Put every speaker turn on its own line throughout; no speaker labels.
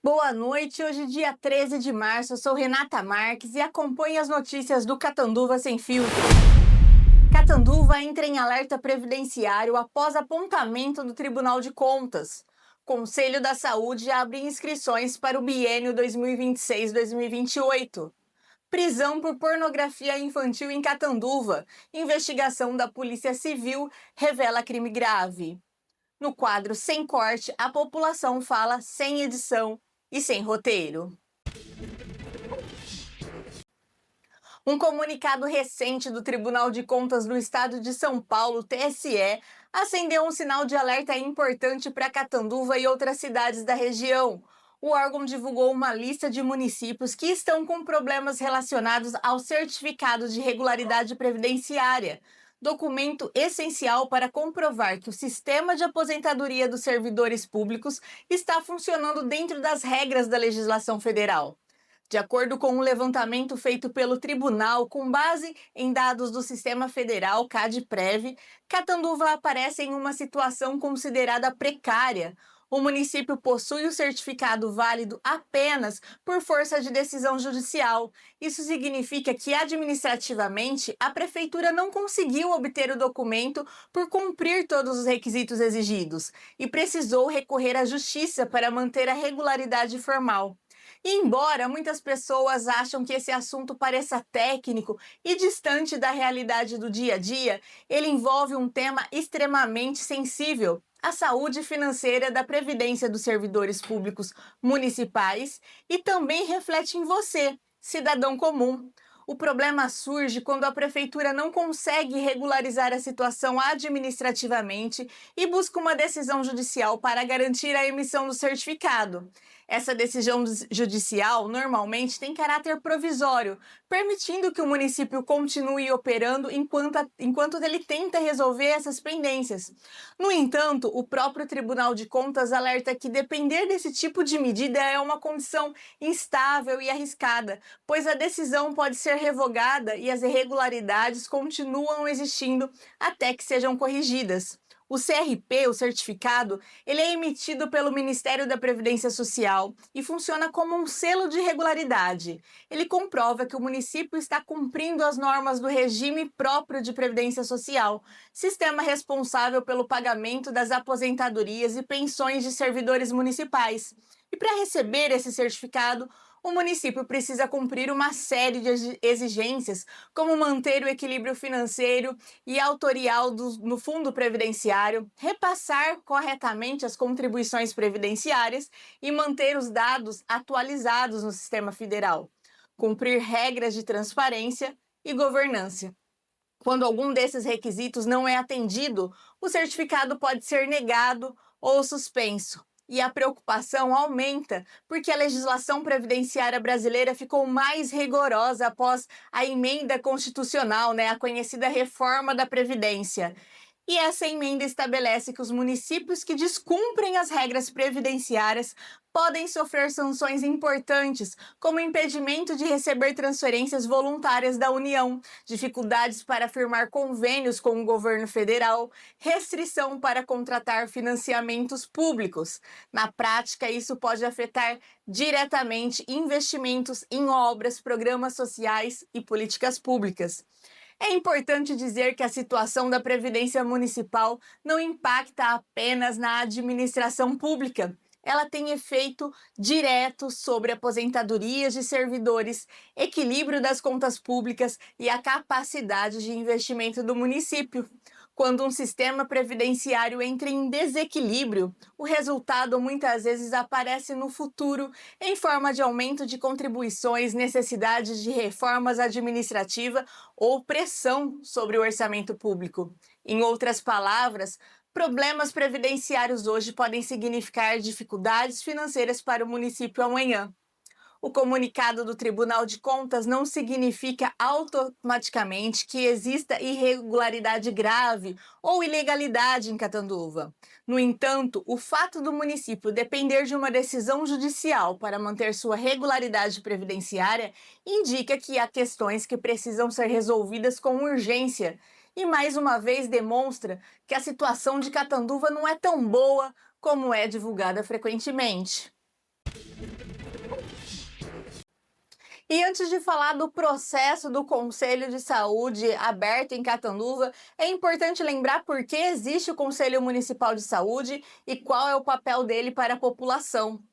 Boa noite, hoje dia 13 de março, eu sou Renata Marques e acompanho as notícias do Catanduva Sem Filtro. Catanduva entra em alerta previdenciário após apontamento do Tribunal de Contas. Conselho da Saúde abre inscrições para o biênio 2026-2028. Prisão por pornografia infantil em Catanduva. Investigação da Polícia Civil revela crime grave. No quadro Sem Corte, a população fala sem edição e sem roteiro. Um comunicado recente do Tribunal de Contas do Estado de São Paulo, TSE, acendeu um sinal de alerta importante para Catanduva e outras cidades da região. O órgão divulgou uma lista de municípios que estão com problemas relacionados ao certificado de regularidade previdenciária, documento essencial para comprovar que o sistema de aposentadoria dos servidores públicos está funcionando dentro das regras da legislação federal. De acordo com um levantamento feito pelo tribunal com base em dados do Sistema Federal CADE-PREV, Catanduva aparece em uma situação considerada precária. O município possui o certificado válido apenas por força de decisão judicial. Isso significa que, administrativamente, a prefeitura não conseguiu obter o documento por cumprir todos os requisitos exigidos e precisou recorrer à justiça para manter a regularidade formal. E embora muitas pessoas acham que esse assunto pareça técnico e distante da realidade do dia a dia, ele envolve um tema extremamente sensível: a saúde financeira da previdência dos servidores públicos municipais, e também reflete em você, cidadão comum. O problema surge quando a prefeitura não consegue regularizar a situação administrativamente e busca uma decisão judicial para garantir a emissão do certificado. Essa decisão judicial normalmente tem caráter provisório, permitindo que o município continue operando enquanto ele tenta resolver essas pendências. No entanto, o próprio Tribunal de Contas alerta que depender desse tipo de medida é uma condição instável e arriscada, pois a decisão pode ser revogada e as irregularidades continuam existindo até que sejam corrigidas. O CRP, o certificado, ele é emitido pelo Ministério da Previdência Social e funciona como um selo de regularidade. Ele comprova que o município está cumprindo as normas do regime próprio de previdência social, sistema responsável pelo pagamento das aposentadorias e pensões de servidores municipais. E para receber esse certificado, o município precisa cumprir uma série de exigências, como manter o equilíbrio financeiro e autorial no fundo previdenciário, repassar corretamente as contribuições previdenciárias e manter os dados atualizados no sistema federal, cumprir regras de transparência e governança. Quando algum desses requisitos não é atendido, o certificado pode ser negado ou suspenso. E a preocupação aumenta porque a legislação previdenciária brasileira ficou mais rigorosa após a emenda constitucional, a conhecida reforma da Previdência. E essa emenda estabelece que os municípios que descumprem as regras previdenciárias podem sofrer sanções importantes, como impedimento de receber transferências voluntárias da União, dificuldades para firmar convênios com o governo federal, restrição para contratar financiamentos públicos. Na prática, isso pode afetar diretamente investimentos em obras, programas sociais e políticas públicas. É importante dizer que a situação da Previdência Municipal não impacta apenas na administração pública. Ela tem efeito direto sobre aposentadorias de servidores, equilíbrio das contas públicas e a capacidade de investimento do município. Quando um sistema previdenciário entra em desequilíbrio, o resultado muitas vezes aparece no futuro em forma de aumento de contribuições, necessidades de reformas administrativas ou pressão sobre o orçamento público. Em outras palavras, problemas previdenciários hoje podem significar dificuldades financeiras para o município amanhã. O comunicado do Tribunal de Contas não significa automaticamente que exista irregularidade grave ou ilegalidade em Catanduva. No entanto, o fato do município depender de uma decisão judicial para manter sua regularidade previdenciária indica que há questões que precisam ser resolvidas com urgência. E mais uma vez demonstra que a situação de Catanduva não é tão boa como é divulgada frequentemente. E antes de falar do processo do Conselho de Saúde aberto em Catanduva, é importante lembrar por que existe o Conselho Municipal de Saúde e qual é o papel dele para a população.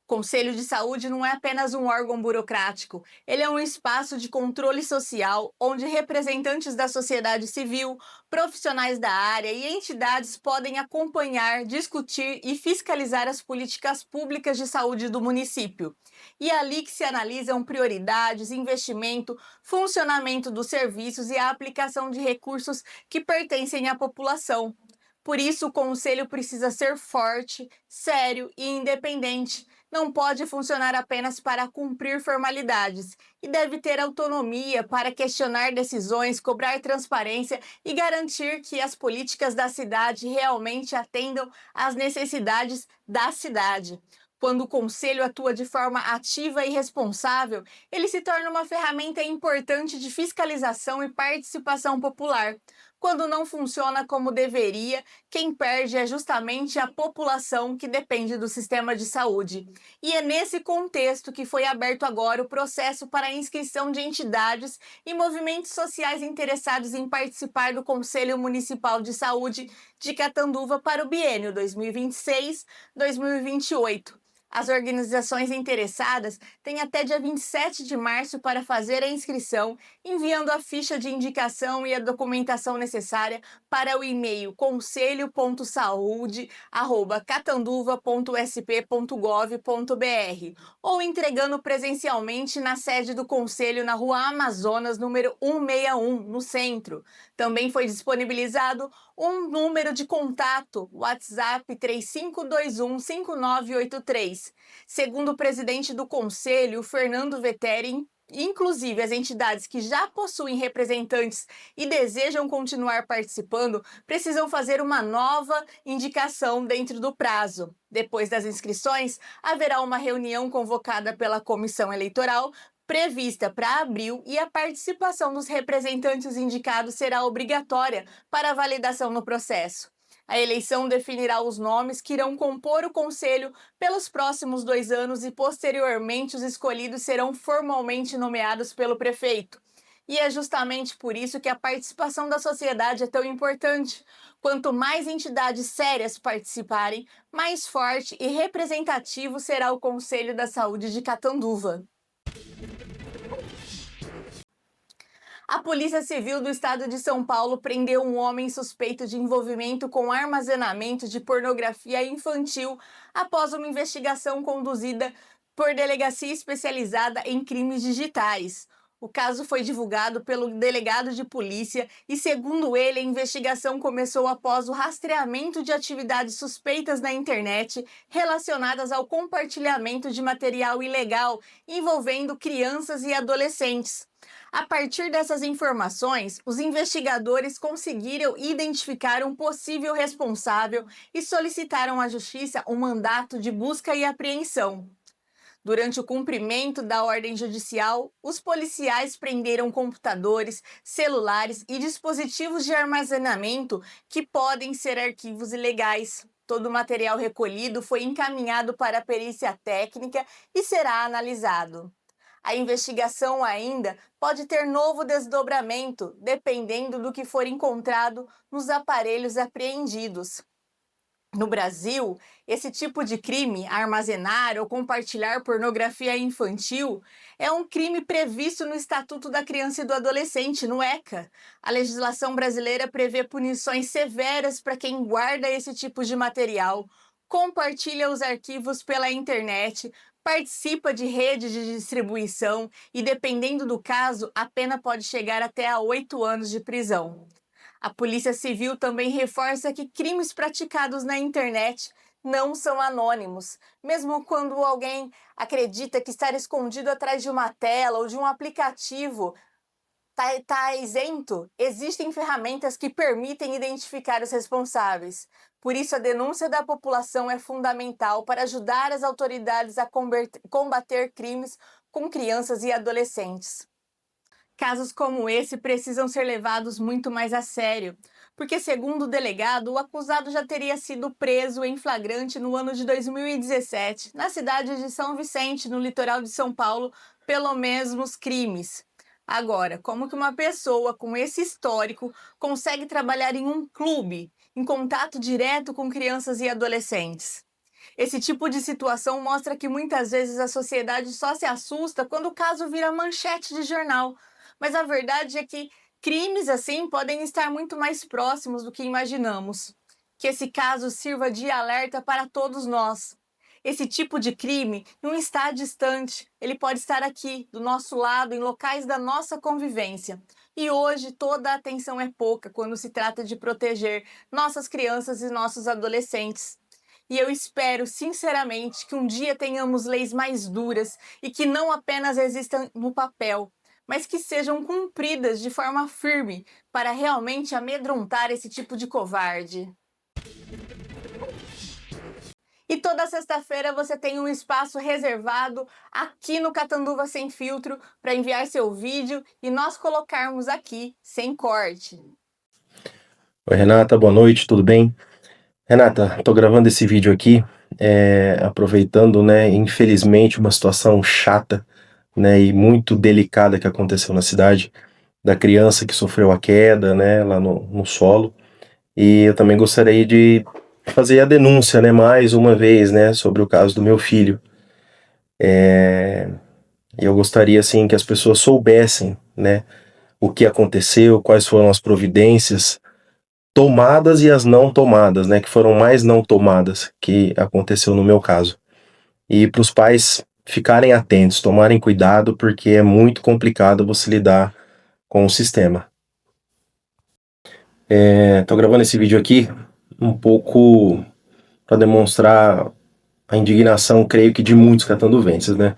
Conselho de Saúde não é apenas um órgão burocrático, ele é um espaço de controle social onde representantes da sociedade civil, profissionais da área e entidades podem acompanhar, discutir e fiscalizar as políticas públicas de saúde do município. E é ali que se analisam prioridades, investimento, funcionamento dos serviços e a aplicação de recursos que pertencem à população. Por isso, o conselho precisa ser forte, sério e independente, não pode funcionar apenas para cumprir formalidades e deve ter autonomia para questionar decisões, cobrar transparência e garantir que as políticas da cidade realmente atendam às necessidades da cidade. Quando o conselho atua de forma ativa e responsável, ele se torna uma ferramenta importante de fiscalização e participação popular. Quando não funciona como deveria, quem perde é justamente a população que depende do sistema de saúde. E é nesse contexto que foi aberto agora o processo para a inscrição de entidades e movimentos sociais interessados em participar do Conselho Municipal de Saúde de Catanduva para o biênio 2026-2028. As organizações interessadas têm até dia 27 de março para fazer a inscrição, enviando a ficha de indicação e a documentação necessária para o e-mail conselho.saude@catanduva.sp.gov.br ou entregando presencialmente na sede do Conselho na Rua Amazonas, número 161, no centro. Também foi disponibilizado um número de contato, WhatsApp 3521-5983. Segundo o presidente do Conselho, Fernando Vetteri, inclusive as entidades que já possuem representantes e desejam continuar participando, precisam fazer uma nova indicação dentro do prazo. Depois das inscrições, haverá uma reunião convocada pela comissão eleitoral prevista para abril e a participação dos representantes indicados será obrigatória para a validação no processo. A eleição definirá os nomes que irão compor o conselho pelos próximos 2 anos e, posteriormente, os escolhidos serão formalmente nomeados pelo prefeito. E é justamente por isso que a participação da sociedade é tão importante. Quanto mais entidades sérias participarem, mais forte e representativo será o Conselho da Saúde de Catanduva. A Polícia Civil do Estado de São Paulo prendeu um homem suspeito de envolvimento com armazenamento de pornografia infantil após uma investigação conduzida por delegacia especializada em crimes digitais. O caso foi divulgado pelo delegado de polícia e, segundo ele, a investigação começou após o rastreamento de atividades suspeitas na internet relacionadas ao compartilhamento de material ilegal envolvendo crianças e adolescentes. A partir dessas informações, os investigadores conseguiram identificar um possível responsável e solicitaram à Justiça um mandato de busca e apreensão. Durante o cumprimento da ordem judicial, os policiais prenderam computadores, celulares e dispositivos de armazenamento que podem ser arquivos ilegais. Todo o material recolhido foi encaminhado para a perícia técnica e será analisado. A investigação ainda pode ter novo desdobramento, dependendo do que for encontrado nos aparelhos apreendidos. No Brasil, esse tipo de crime, armazenar ou compartilhar pornografia infantil, é um crime previsto no Estatuto da Criança e do Adolescente, no ECA. A legislação brasileira prevê punições severas para quem guarda esse tipo de material, compartilha os arquivos pela internet, participa de redes de distribuição e, dependendo do caso, a pena pode chegar até a 8 anos de prisão. A Polícia Civil também reforça que crimes praticados na internet não são anônimos. Mesmo quando alguém acredita que estar escondido atrás de uma tela ou de um aplicativo está isento, existem ferramentas que permitem identificar os responsáveis. Por isso, a denúncia da população é fundamental para ajudar as autoridades a combater crimes com crianças e adolescentes. Casos como esse precisam ser levados muito mais a sério. porque, segundo o delegado, o acusado já teria sido preso em flagrante no ano de 2017, na cidade de São Vicente, no litoral de São Paulo, pelos mesmos crimes. Agora, como que uma pessoa com esse histórico consegue trabalhar em um clube, em contato direto com crianças e adolescentes? Esse tipo de situação mostra que muitas vezes a sociedade só se assusta quando o caso vira manchete de jornal. Mas a verdade é que crimes assim podem estar muito mais próximos do que imaginamos. Que esse caso sirva de alerta para todos nós. Esse tipo de crime não está distante, ele pode estar aqui, do nosso lado, em locais da nossa convivência. E hoje toda a atenção é pouca quando se trata de proteger nossas crianças e nossos adolescentes. E eu espero, sinceramente, que um dia tenhamos leis mais duras e que não apenas existam no papel, mas que sejam cumpridas de forma firme para realmente amedrontar esse tipo de covarde. E toda sexta-feira você tem um espaço reservado aqui no Catanduva Sem Filtro para enviar seu vídeo e nós colocarmos aqui sem corte.
Oi, Renata, boa noite, tudo bem? Renata, tô gravando esse vídeo aqui, aproveitando, né, infelizmente, uma situação chata, né, e muito delicada que aconteceu na cidade, da criança que sofreu a queda, né, lá no solo. E eu também gostaria de fazer a denúncia, né, mais uma vez, né, sobre o caso do meu filho. E eu gostaria, assim, que as pessoas soubessem, né, o que aconteceu, quais foram as providências tomadas e as não tomadas, né, que foram mais não tomadas que aconteceu no meu caso. E para os pais ficarem atentos, tomarem cuidado, porque é muito complicado você lidar com o sistema. Tô gravando esse vídeo aqui um pouco para demonstrar a indignação, creio que de muitos catanduvenses, né?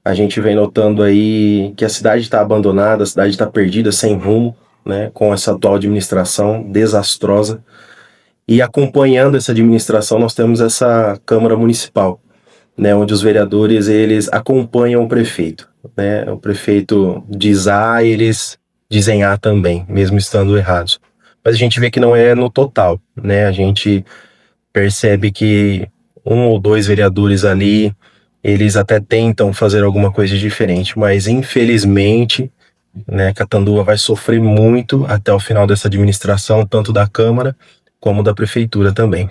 A gente vem notando aí que a cidade está abandonada, a cidade está perdida, sem rumo, né? Com essa atual administração desastrosa. E acompanhando essa administração, nós temos essa Câmara Municipal, né, onde os vereadores eles acompanham o prefeito, né? O prefeito diz A, eles dizem A também, mesmo estando errados. Mas a gente vê que não é no total, né? A gente percebe que um ou dois vereadores ali, eles até tentam fazer alguma coisa diferente, mas infelizmente, né, Catanduva vai sofrer muito até o final dessa administração, tanto da Câmara como da Prefeitura também.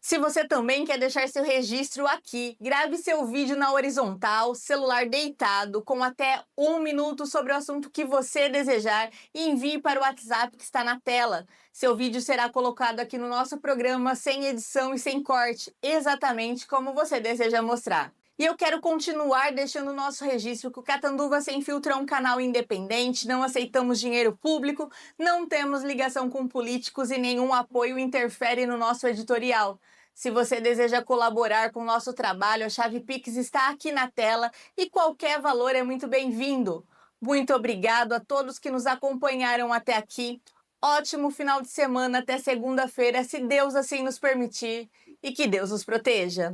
Se você também quer deixar seu registro aqui, grave seu vídeo na horizontal, celular deitado, com até 1 minuto sobre o assunto que você desejar e envie para o WhatsApp que está na tela. Seu vídeo será colocado aqui no nosso programa sem edição e sem corte, exatamente como você deseja mostrar. E eu quero continuar deixando o nosso registro que o Catanduva Sem Filtro é um canal independente, não aceitamos dinheiro público, não temos ligação com políticos e nenhum apoio interfere no nosso editorial. Se você deseja colaborar com o nosso trabalho, a chave Pix está aqui na tela e qualquer valor é muito bem-vindo. Muito obrigado a todos que nos acompanharam até aqui. Ótimo final de semana até segunda-feira, se Deus assim nos permitir, e que Deus nos proteja.